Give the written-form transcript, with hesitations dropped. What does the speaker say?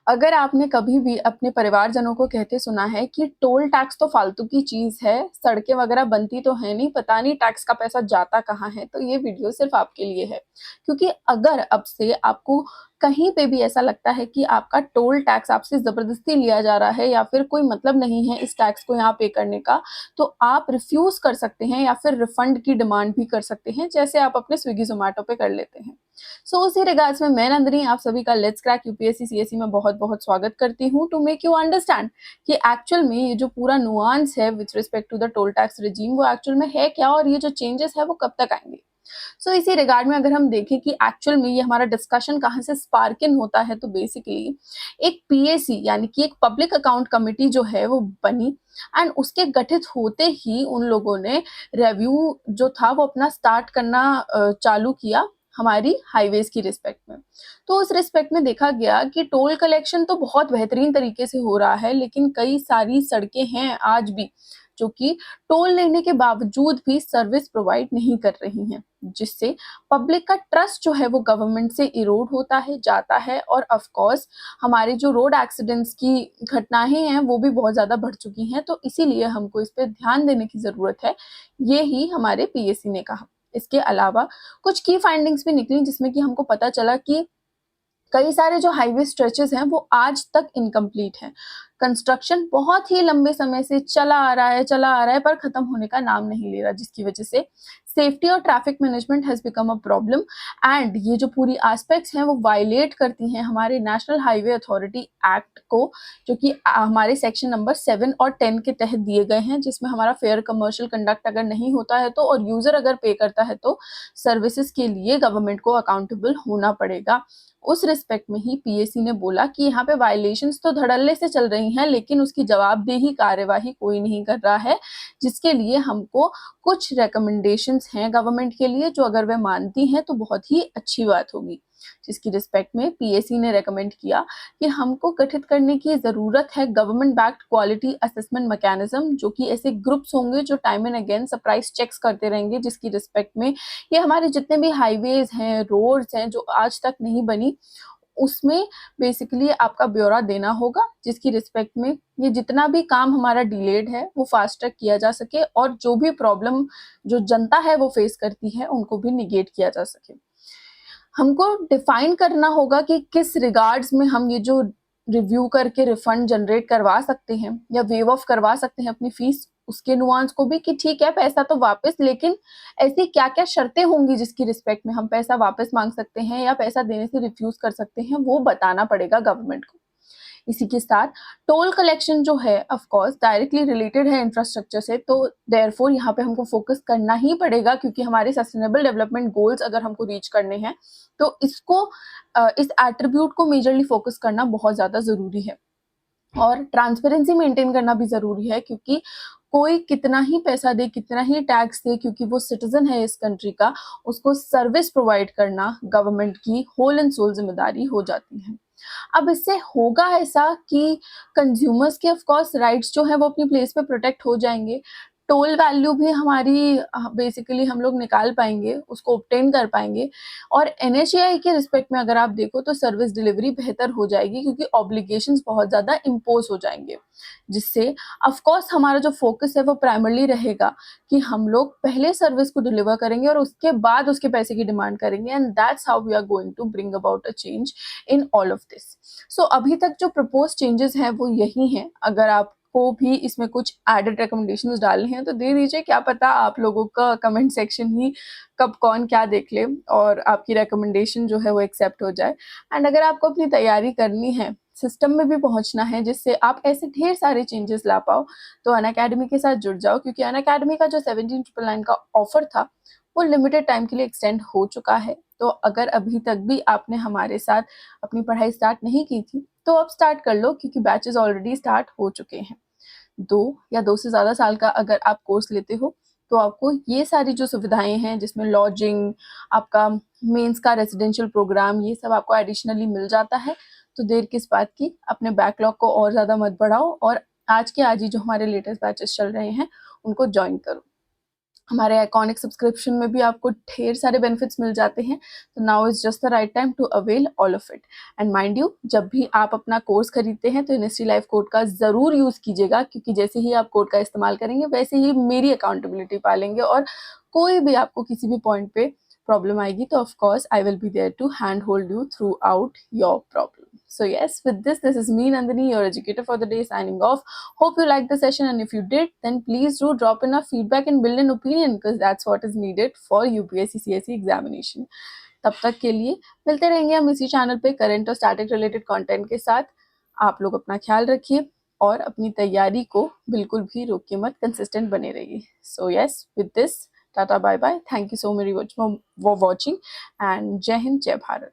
अगर आपने कभी भी अपने परिवारजनों को कहते सुना है कि टोल टैक्स तो फालतू की चीज़ है, सड़कें वगैरह बनती तो है नहीं, पता नहीं टैक्स का पैसा जाता कहाँ है, तो ये वीडियो सिर्फ आपके लिए है। क्योंकि अगर अब से आपको कहीं पे भी ऐसा लगता है कि आपका टोल टैक्स आपसे ज़बरदस्ती लिया जा रहा है या फिर कोई मतलब नहीं है इस टैक्स को यहाँ पे करने का, तो आप रिफ्यूज़ कर सकते हैं या फिर रिफंड की डिमांड भी कर सकते हैं, जैसे आप अपने स्विगी, ज़ोमैटो पे कर लेते हैं। सो उसी रिगार्ड्स में मैं नंदिनी आप सभी का लेट्स क्रैक यूपीएससी सीएसई में बहुत बहुत स्वागत करती हूँ टू मेक यू अंडरस्टैंड कि एक्चुअल में ये जो पूरा नुआंस है with respect to the toll tax regime वो एक्चुअल में है क्या और ये जो चेंजेस है वो कब तक आएंगे। सो इसी रिगार्ड में अगर हम देखें कि एक्चुअल में ये हमारा डिस्कशन कहाँ से स्पार्क इन होता है, तो बेसिकली एक पीएसी यानी कि एक पब्लिक अकाउंट कमेटी जो है वो बनी एंड उसके गठित होते ही उन लोगों ने रिव्यू जो था वो अपना स्टार्ट करना चालू किया हमारी हाईवेज की रिस्पेक्ट में। तो उस रिस्पेक्ट में देखा गया कि टोल कलेक्शन तो बहुत बेहतरीन तरीके से हो रहा है, लेकिन कई सारी सड़कें हैं आज भी जो कि टोल लेने के बावजूद भी सर्विस प्रोवाइड नहीं कर रही हैं, जिससे पब्लिक का ट्रस्ट जो है वो गवर्नमेंट से इरोड होता है जाता है और ऑफ कोर्स हमारे जो रोड एक्सीडेंट्स की घटनाएं हैं वो भी बहुत ज़्यादा बढ़ चुकी हैं। तो इसीलिए हमको इस पर ध्यान देने की ज़रूरत है, ये ही हमारे पीएसी ने कहा। इसके अलावा कुछ की फाइंडिंग्स भी निकली जिसमें कि हमको पता चला कि कई सारे जो हाईवे स्ट्रेचेस हैं वो आज तक इनकम्प्लीट हैं। कंस्ट्रक्शन बहुत ही लंबे समय से चला आ रहा है पर खत्म होने का नाम नहीं ले रहा, जिसकी वजह से सेफ्टी और traffic management has become a problem and ये जो पूरी एस्पेक्ट्स हैं वो वायलेट करती हैं हमारे नेशनल हाईवे अथॉरिटी एक्ट को, जो कि हमारे सेक्शन नंबर 7 और 10 के तहत दिए गए हैं, जिसमें हमारा फेयर कमर्शियल कंडक्ट अगर नहीं होता है तो और यूजर अगर पे करता है तो सर्विसेज के लिए गवर्नमेंट को अकाउंटेबल होना पड़ेगा। उस रिस्पेक्ट में ही पीएसी ने बोला कि यहाँ पे वायलेशंस तो धड़ल्ले से चल रही हैं, लेकिन उसकी जवाबदेही कार्यवाही कोई नहीं कर रहा है, जिसके लिए हमको कुछ रिकमेंडेशंस हैं गवर्नमेंट के लिए जो अगर वे मानती हैं तो बहुत ही अच्छी बात होगी। जिसकी रिस्पेक्ट में पीएसी ने रेकमेंड किया कि हमको गठित करने की ज़रूरत है government backed quality assessment mechanism, जो कि ऐसे ग्रुप्स होंगे जो time and again surprise checks करते रहेंगे, जिसकी रिस्पेक्ट में ये हमारे जितने भी हाईवेज हैं, रोड्स हैं जो आज तक नहीं बनी, उसमें बेसिकली आपका ब्यौरा देना होगा, जिसकी रिस्पेक्ट में ये जितना भी काम हमारा डिलेड है वो फास्ट ट्रैक किया जा सके और जो भी प्रॉब्लम जो जनता है वो फेस करती है उनको भी निगेट किया जा सके। हमको डिफाइन करना होगा कि किस रिगार्ड्स में हम ये जो रिव्यू करके रिफंड जनरेट करवा सकते हैं या वेव ऑफ करवा सकते हैं अपनी फीस, उसके नुआंस को भी कि ठीक है पैसा तो वापस, लेकिन ऐसी क्या क्या शर्तें होंगी जिसकी रिस्पेक्ट में हम पैसा वापस मांग सकते हैं या पैसा देने से रिफ्यूज कर सकते हैं, वो बताना पड़ेगा गवर्नमेंट को। इसी के साथ टोल कलेक्शन जो है ऑफ कोर्स डायरेक्टली रिलेटेड है इंफ्रास्ट्रक्चर से, तो देयरफॉर यहाँ पे हमको फोकस करना ही पड़ेगा, क्योंकि हमारे सस्टेनेबल डेवलपमेंट गोल्स अगर हमको रीच करने हैं तो इसको इस एट्रीब्यूट को मेजरली फोकस करना बहुत ज़्यादा ज़रूरी है और ट्रांसपेरेंसी मेंटेन करना भी ज़रूरी है, क्योंकि कोई कितना ही पैसा दे कितना ही टैक्स दे, क्योंकि वो सिटीजन है इस कंट्री का, उसको सर्विस प्रोवाइड करना गवर्नमेंट की होल एंड सोल जिम्मेदारी हो जाती है। अब इससे होगा ऐसा कि कंज्यूमर्स के ऑफ कोर्स राइट्स जो है वो अपनी प्लेस पे प्रोटेक्ट हो जाएंगे, टोल वैल्यू भी हमारी बेसिकली हम लोग निकाल पाएंगे, उसको ऑब्टेन कर पाएंगे और एनएचएआई के रिस्पेक्ट में अगर आप देखो तो सर्विस डिलीवरी बेहतर हो जाएगी, क्योंकि ऑब्लिगेशंस बहुत ज़्यादा इम्पोज हो जाएंगे, जिससे ऑफ कोर्स हमारा जो फोकस है वो प्राइमरली रहेगा कि हम लोग पहले सर्विस को डिलीवर करेंगे और उसके बाद उसके पैसे की डिमांड करेंगे, and that's how we are going to bring about a change in all of this. So अभी तक जो प्रपोज चेंजेस हैं वो यही हैं। अगर आपको भी इसमें कुछ एडेड रिकमेंडेशंस डालने हैं तो दे दीजिए, क्या पता आप लोगों का कमेंट सेक्शन ही कब कौन क्या देख ले और आपकी रिकमेंडेशन जो है वो एक्सेप्ट हो जाए। एंड अगर आपको अपनी तैयारी करनी है, सिस्टम में भी पहुंचना है जिससे आप ऐसे ढेर सारे चेंजेस ला पाओ, तो अनअकैडमी के साथ जुड़ जाओ, क्योंकि अनअकैडमी का जो 17,999 का ऑफर था वो लिमिटेड टाइम के लिए एक्सटेंड हो चुका है। तो अगर अभी तक भी आपने हमारे साथ अपनी पढ़ाई स्टार्ट नहीं की थी तो अब स्टार्ट कर लो, क्योंकि बैचेस ऑलरेडी स्टार्ट हो चुके हैं। 2 या 2 से ज़्यादा साल का अगर आप कोर्स लेते हो तो आपको ये सारी जो सुविधाएं हैं जिसमें लॉजिंग, आपका मेंस का रेजिडेंशियल प्रोग्राम, ये सब आपको एडिशनली मिल जाता है। तो देर किस बात की, अपने बैकलॉग को और ज़्यादा मत बढ़ाओ और आज के आज ही जो हमारे लेटेस्ट बैचेस चल रहे हैं उनको ज्वाइन करो। हमारे आइकॉनिक सब्सक्रिप्शन में भी आपको ढेर सारे बेनिफिट्स मिल जाते हैं। तो now is just the right time to avail all of it. And mind you, जब भी आप अपना कोर्स खरीदते हैं तो इनिस्ट्री लाइफ कोड का ज़रूर यूज़ कीजिएगा, क्योंकि जैसे ही आप कोड का इस्तेमाल करेंगे वैसे ही मेरी अकाउंटेबिलिटी पालेंगे, और कोई भी आपको किसी भी पॉइंट पे प्रॉब्लम आएगी तो of course I will be there to handhold you throughout your problem. So yes, with this is me Nandini, your educator for the day, signing off. Hope you liked the session, and if you did, then please do drop in a feedback and build an opinion, because that's what is needed for UPSC CSE examination. तब तक के लिए मिलते रहेंगे हम इसी channel पे current और स्टैटिक रिलेटेड कंटेंट के साथ। आप लोग अपना ख्याल रखिए और अपनी तैयारी को बिल्कुल भी रोकिए मत, कंसिस्टेंट बने रहिए। So yes, with this, tata bye bye, thank you so much for watching, and जय हिंद, जय भारत।